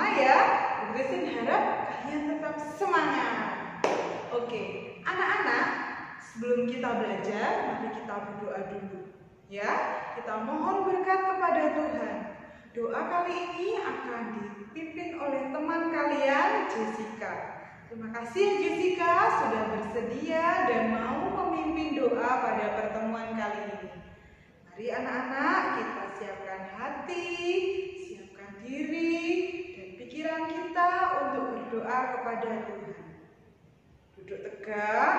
bersama-sama ya. Bu Christine harap kalian tetap semangat. Oke, anak-anak, sebelum kita belajar, mari kita berdoa dulu. Ya, kita mohon berkat kepada Tuhan. Doa kali ini akan dipimpin oleh teman kalian, Jessica. Terima kasih Jessica sudah bersedia dan mau memimpin doa pada pertemuan kali ini. Mari anak-anak, kita siapkan hati, siapkan diri dan pikiran kita untuk berdoa kepada Tuhan. Duduk tegak,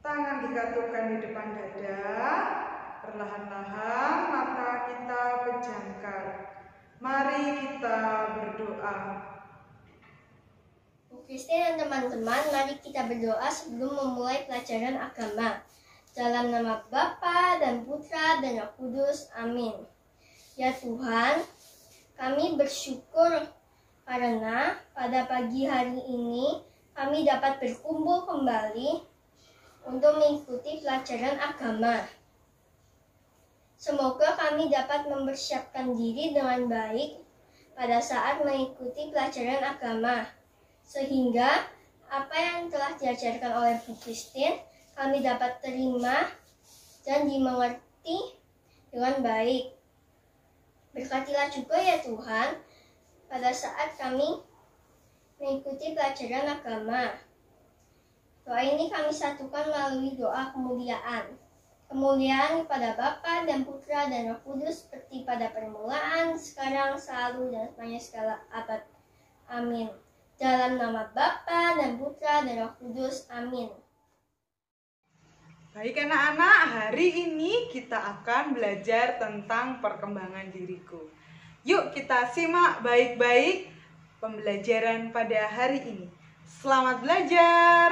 tangan dikatukan di depan dada, perlahan-lahan mata kita pejamkan. Mari kita berdoa. Bu Christine dan teman-teman, mari kita berdoa sebelum memulai pelajaran agama. Dalam nama Bapa dan Putra dan Roh Kudus, amin. Ya Tuhan, kami bersyukur karena pada pagi hari ini kami dapat berkumpul kembali untuk mengikuti pelajaran agama. Semoga kami dapat mempersiapkan diri dengan baik pada saat mengikuti pelajaran agama, sehingga apa yang telah diajarkan oleh Bu Christine kami dapat terima dan dimengerti dengan baik. Berkatilah juga ya Tuhan pada saat kami mengikuti pelajaran agama. Doa ini kami satukan melalui doa kemuliaan. Kemuliaan kepada Bapa dan Putra dan Roh Kudus seperti pada permulaan, sekarang, selalu, dan sepanjang segala abad. Amin. Dalam nama Bapa dan Putra dan Roh Kudus. Amin. Baik anak-anak, hari ini kita akan belajar tentang perkembangan diriku. Yuk kita simak baik-baik pembelajaran pada hari ini. Selamat belajar!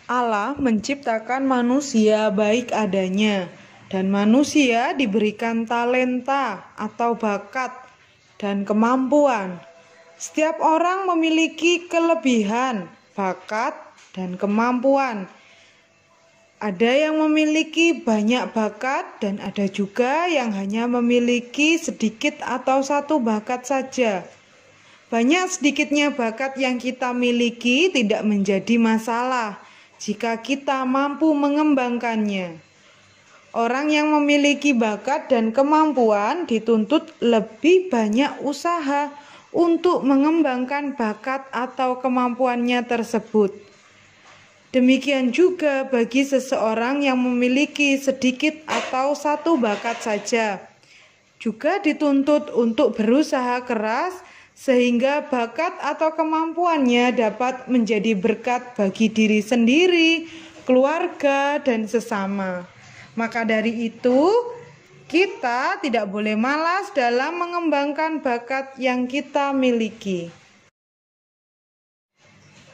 Allah menciptakan manusia baik adanya, dan manusia diberikan talenta atau bakat dan kemampuan. Setiap orang memiliki kelebihan, bakat, dan kemampuan. Ada yang memiliki banyak bakat dan ada juga yang hanya memiliki sedikit atau satu bakat saja. Banyak sedikitnya bakat yang kita miliki tidak menjadi masalah jika kita mampu mengembangkannya. Orang yang memiliki bakat dan kemampuan dituntut lebih banyak usaha untuk mengembangkan bakat atau kemampuannya tersebut. Demikian juga bagi seseorang yang memiliki sedikit atau satu bakat saja, juga dituntut untuk berusaha keras sehingga bakat atau kemampuannya dapat menjadi berkat bagi diri sendiri, keluarga, dan sesama. Maka dari itu, kita tidak boleh malas dalam mengembangkan bakat yang kita miliki.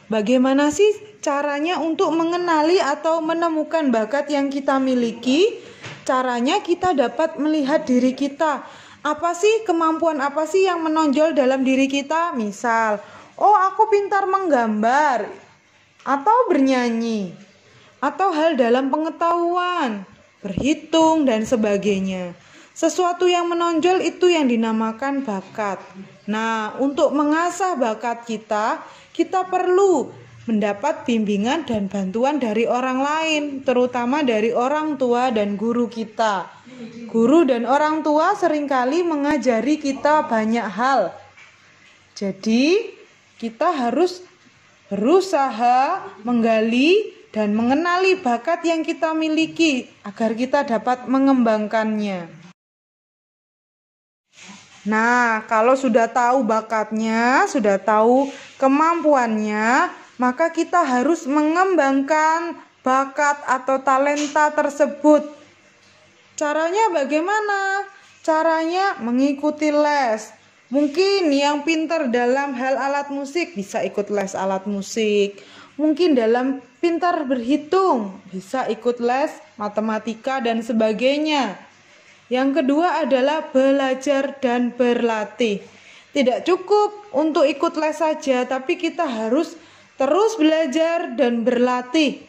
Bagaimana sih caranya untuk mengenali atau menemukan bakat yang kita miliki? Caranya kita dapat melihat diri kita. Apa sih kemampuan apa sih yang menonjol dalam diri kita? Misal, oh aku pintar menggambar atau bernyanyi, atau hal dalam pengetahuan, berhitung, dan sebagainya. Sesuatu yang menonjol itu yang dinamakan bakat. Nah, untuk mengasah bakat kita perlu mendapat bimbingan dan bantuan dari orang lain, terutama dari orang tua dan guru kita. Guru dan orang tua seringkali mengajari kita banyak hal. Jadi, kita harus berusaha menggali dan mengenali bakat yang kita miliki agar kita dapat mengembangkannya. Nah, kalau sudah tahu bakatnya, sudah tahu kemampuannya, maka kita harus mengembangkan bakat atau talenta tersebut. Caranya bagaimana? Caranya mengikuti les. Mungkin yang pintar dalam hal alat musik bisa ikut les alat musik. Mungkin dalam pintar berhitung bisa ikut les matematika dan sebagainya. Yang kedua adalah belajar dan berlatih. Tidak cukup untuk ikut les saja, tapi kita harus terus belajar dan berlatih.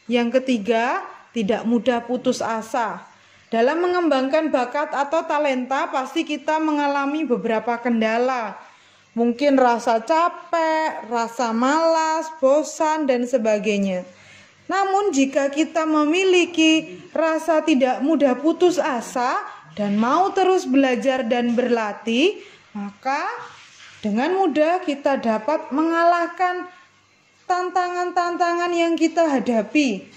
Yang ketiga, tidak mudah putus asa. Dalam mengembangkan bakat atau talenta, pasti kita mengalami beberapa kendala. Mungkin rasa capek, rasa malas, bosan, dan sebagainya. Namun jika kita memiliki rasa tidak mudah putus asa dan mau terus belajar dan berlatih, maka dengan mudah kita dapat mengalahkan tantangan-tantangan yang kita hadapi.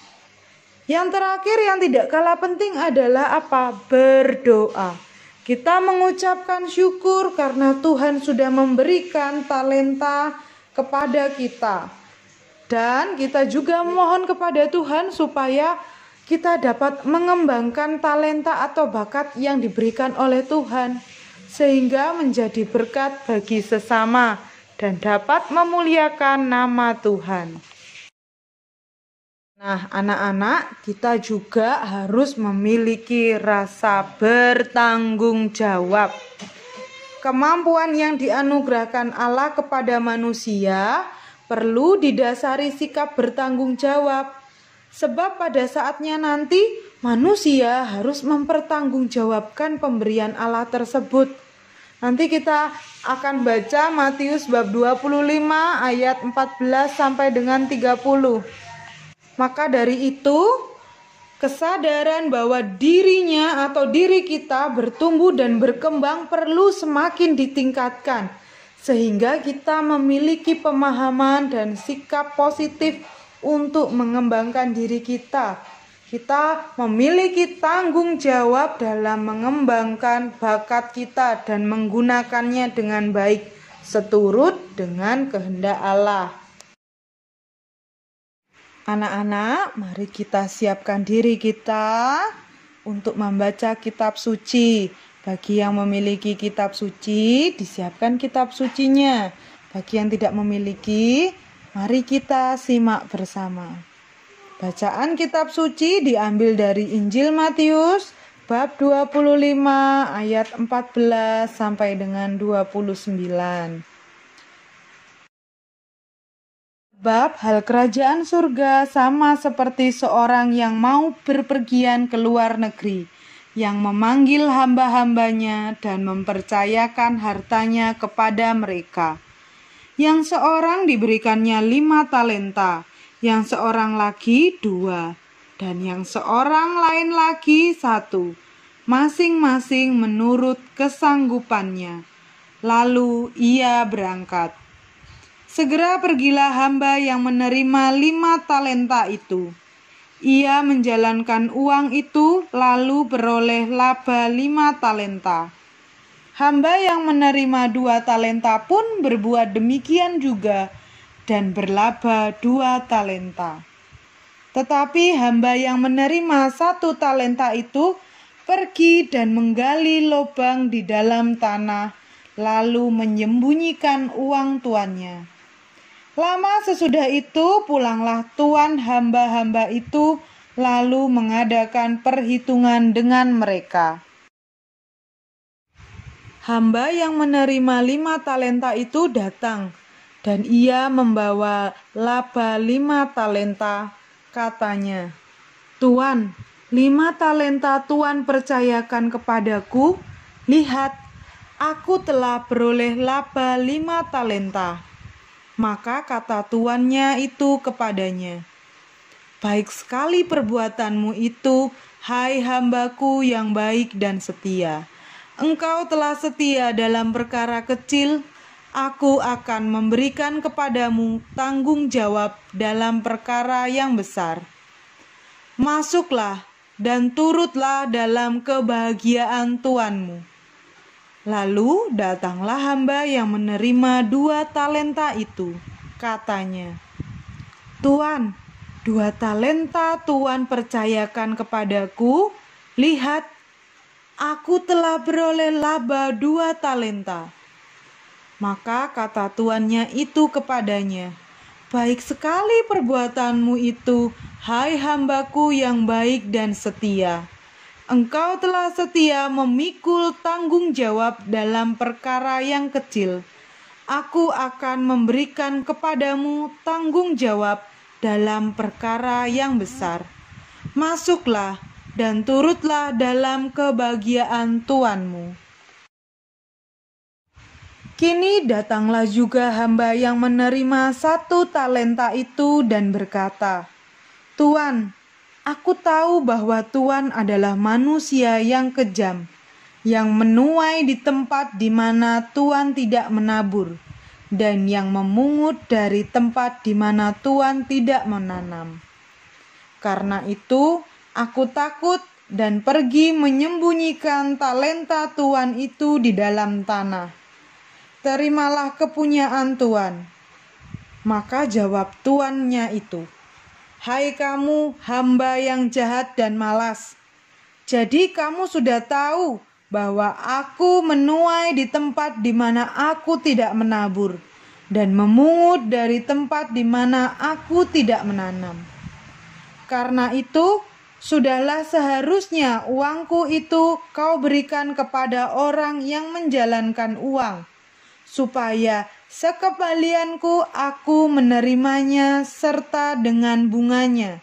Yang terakhir yang tidak kalah penting adalah apa? Berdoa. Kita mengucapkan syukur karena Tuhan sudah memberikan talenta kepada kita. Dan kita juga memohon kepada Tuhan supaya kita dapat mengembangkan talenta atau bakat yang diberikan oleh Tuhan, sehingga menjadi berkat bagi sesama dan dapat memuliakan nama Tuhan. Nah, anak-anak, kita juga harus memiliki rasa bertanggung jawab. Kemampuan yang dianugerahkan Allah kepada manusia perlu didasari sikap bertanggung jawab. Sebab pada saatnya nanti manusia harus mempertanggungjawabkan pemberian Allah tersebut. Nanti kita akan baca Matius bab 25 ayat 14 sampai dengan 30. Maka dari itu, kesadaran bahwa dirinya atau diri kita bertumbuh dan berkembang perlu semakin ditingkatkan, sehingga kita memiliki pemahaman dan sikap positif untuk mengembangkan diri kita. Kita memiliki tanggung jawab dalam mengembangkan bakat kita dan menggunakannya dengan baik, seturut dengan kehendak Allah. Anak-anak, mari kita siapkan diri kita untuk membaca kitab suci. Bagi yang memiliki kitab suci, disiapkan kitab sucinya. Bagi yang tidak memiliki, mari kita simak bersama. Bacaan kitab suci diambil dari Injil Matius bab 25 ayat 14 sampai dengan 29. Bab hal kerajaan surga sama seperti seorang yang mau berpergian ke luar negeri, yang memanggil hamba-hambanya dan mempercayakan hartanya kepada mereka. Yang seorang diberikannya 5 talenta, yang seorang lagi 2, dan yang seorang lain lagi 1, masing-masing menurut kesanggupannya. Lalu ia berangkat. Segera pergilah hamba yang menerima 5 talenta itu. Ia menjalankan uang itu lalu beroleh laba 5 talenta. Hamba yang menerima 2 talenta pun berbuat demikian juga dan berlaba 2 talenta. Tetapi hamba yang menerima 1 talenta itu pergi dan menggali lubang di dalam tanah, lalu menyembunyikan uang tuannya. Lama sesudah itu pulanglah tuan hamba-hamba itu, lalu mengadakan perhitungan dengan mereka. Hamba yang menerima 5 talenta itu datang, dan ia membawa laba 5 talenta. Katanya, "Tuan, 5 talenta Tuan percayakan kepadaku. Lihat, aku telah beroleh laba 5 talenta." Maka kata tuannya itu kepadanya, "Baik sekali perbuatanmu itu, hai hambaku yang baik dan setia. Engkau telah setia dalam perkara kecil, aku akan memberikan kepadamu tanggung jawab dalam perkara yang besar. Masuklah dan turutlah dalam kebahagiaan tuanmu." Lalu datanglah hamba yang menerima 2 talenta itu. Katanya, "Tuan, 2 talenta Tuan percayakan kepadaku. Lihat, aku telah beroleh laba 2 talenta." Maka kata tuannya itu kepadanya, "Baik sekali perbuatanmu itu, hai hambaku yang baik dan setia. Engkau telah setia memikul tanggung jawab dalam perkara yang kecil. Aku akan memberikan kepadamu tanggung jawab dalam perkara yang besar. Masuklah dan turutlah dalam kebahagiaan Tuanmu. Kini datanglah juga hamba yang menerima 1 talenta itu dan berkata, Tuan, aku tahu bahwa Tuan adalah manusia yang kejam, yang menuai di tempat di mana Tuan tidak menabur, dan yang memungut dari tempat di mana Tuan tidak menanam. Karena itu, aku takut dan pergi menyembunyikan talenta Tuan itu di dalam tanah. Terimalah kepunyaan Tuan. Maka jawab tuannya itu, Hai kamu hamba yang jahat dan malas. Jadi kamu sudah tahu bahwa aku menuai di tempat di mana aku tidak menabur, dan memungut dari tempat di mana aku tidak menanam. Karena itu, sudahlah seharusnya uangku itu kau berikan kepada orang yang menjalankan uang, supaya sekembalianku aku menerimanya serta dengan bunganya.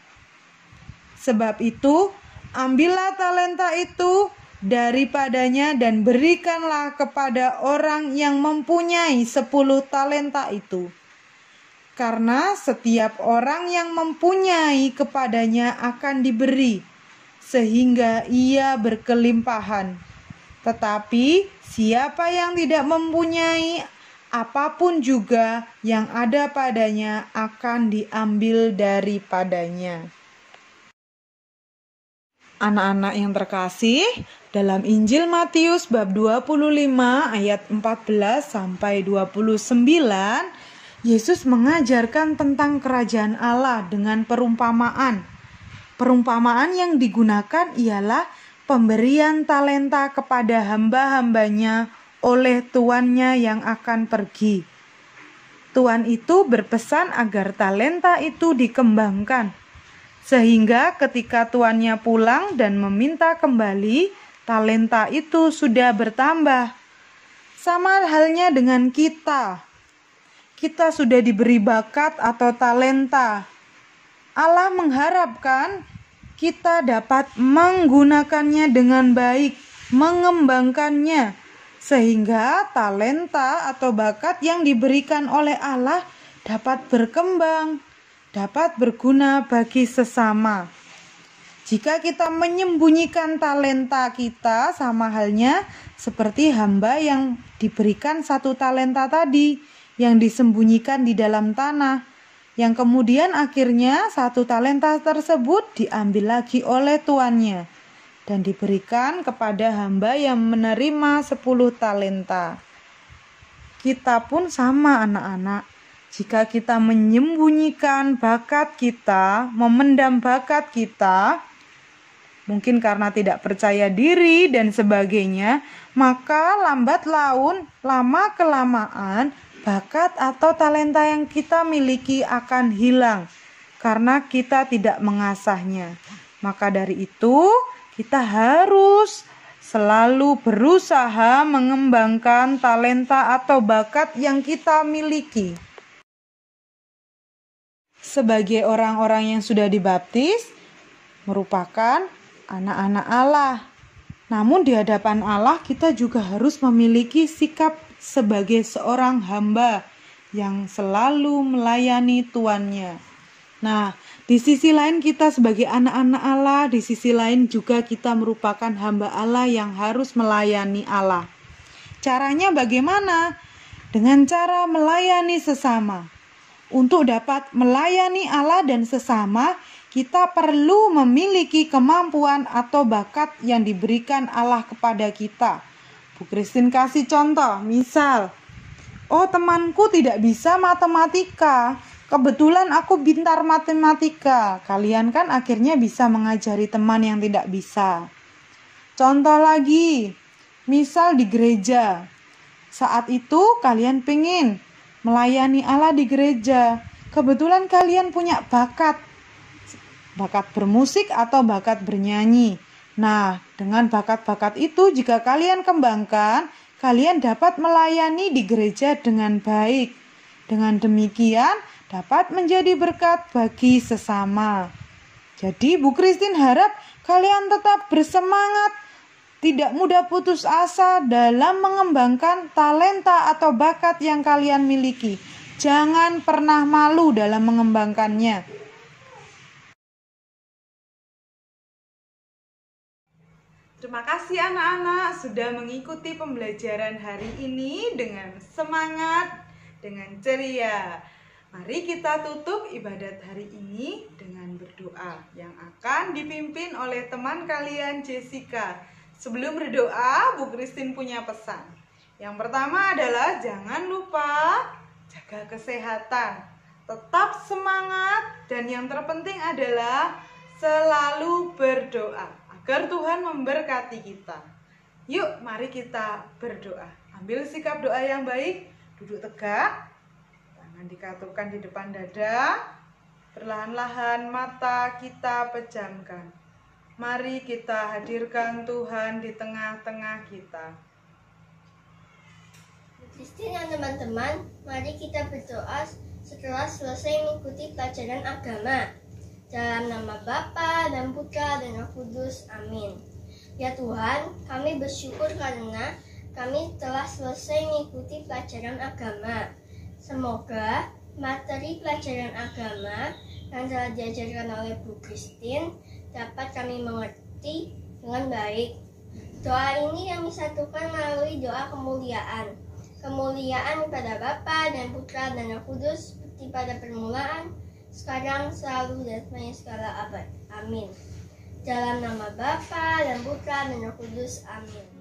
Sebab itu, ambillah talenta itu daripadanya dan berikanlah kepada orang yang mempunyai 10 talenta itu. Karena setiap orang yang mempunyai kepadanya akan diberi, sehingga ia berkelimpahan. Tetapi siapa yang tidak mempunyai, apapun juga yang ada padanya akan diambil daripadanya. Anak-anak yang terkasih, dalam Injil Matius bab 25 ayat 14 sampai 29, Yesus mengajarkan tentang kerajaan Allah dengan perumpamaan. Perumpamaan yang digunakan ialah pemberian talenta kepada hamba-hambanya oleh tuannya yang akan pergi. Tuan itu berpesan agar talenta itu dikembangkan, sehingga ketika tuannya pulang dan meminta kembali, talenta itu sudah bertambah. Sama halnya dengan kita. Kita sudah diberi bakat atau talenta. Allah mengharapkan kita dapat menggunakannya dengan baik, mengembangkannya, sehingga talenta atau bakat yang diberikan oleh Allah dapat berkembang, dapat berguna bagi sesama. Jika kita menyembunyikan talenta kita, sama halnya seperti hamba yang diberikan 1 talenta tadi, yang disembunyikan di dalam tanah, yang kemudian akhirnya 1 talenta tersebut diambil lagi oleh tuannya dan diberikan kepada hamba yang menerima 10 talenta. Kita pun sama anak-anak. Jika kita menyembunyikan bakat kita, memendam bakat kita, mungkin karena tidak percaya diri dan sebagainya, maka lambat laun, lama-kelamaan, bakat atau talenta yang kita miliki akan hilang karena kita tidak mengasahnya. Maka dari itu, kita harus selalu berusaha mengembangkan talenta atau bakat yang kita miliki. Sebagai orang-orang yang sudah dibaptis, merupakan anak-anak Allah. Namun di hadapan Allah kita juga harus memiliki sikap sebagai seorang hamba yang selalu melayani tuannya. Nah, di sisi lain kita sebagai anak-anak Allah, di sisi lain juga kita merupakan hamba Allah yang harus melayani Allah. Caranya bagaimana? Dengan cara melayani sesama. Untuk dapat melayani Allah dan sesama, kita perlu memiliki kemampuan atau bakat yang diberikan Allah kepada kita. Bu Christine kasih contoh, misal, temanku tidak bisa matematika, kebetulan aku pintar matematika. Kalian kan akhirnya bisa mengajari teman yang tidak bisa. Contoh lagi, misal di gereja, saat itu kalian pengen melayani Allah di gereja. Kebetulan kalian punya bakat bermusik atau bakat bernyanyi. Nah, dengan bakat-bakat itu jika kalian kembangkan, kalian dapat melayani di gereja dengan baik. Dengan demikian, dapat menjadi berkat bagi sesama. Jadi, Bu Christine harap Kalian tetap bersemangat, tidak mudah putus asa dalam mengembangkan talenta atau bakat yang kalian miliki. Jangan pernah malu dalam mengembangkannya. Terima kasih anak-anak sudah mengikuti pembelajaran hari ini dengan semangat, dengan ceria. Mari kita tutup ibadat hari ini dengan berdoa yang akan dipimpin oleh teman kalian Jessica. Sebelum berdoa, Bu Christine punya pesan. Yang pertama adalah jangan lupa jaga kesehatan, tetap semangat, dan yang terpenting adalah selalu berdoa agar Tuhan memberkati kita. Yuk, mari kita berdoa. Ambil sikap doa yang baik, duduk tegak, tangan dikatupkan di depan dada, perlahan-lahan mata kita pejamkan. Mari kita hadirkan Tuhan di tengah-tengah kita. Christine dan teman-teman, mari kita berdoa setelah selesai mengikuti pelajaran agama. Dalam nama Bapa dan Putra dan Roh Kudus, amin. Ya Tuhan, kami bersyukur karena kami telah selesai mengikuti pelajaran agama. Semoga materi pelajaran agama yang telah diajarkan oleh Bu Christine dapat kami mengerti dengan baik. Doa ini kami satukan melalui doa kemuliaan. Kemuliaan kepada Bapa dan Putra dan Roh Kudus seperti pada permulaan, sekarang, selalu, dan sepanjang segala abad. Amin. Dalam nama Bapa dan Putra dan Roh Kudus. Amin.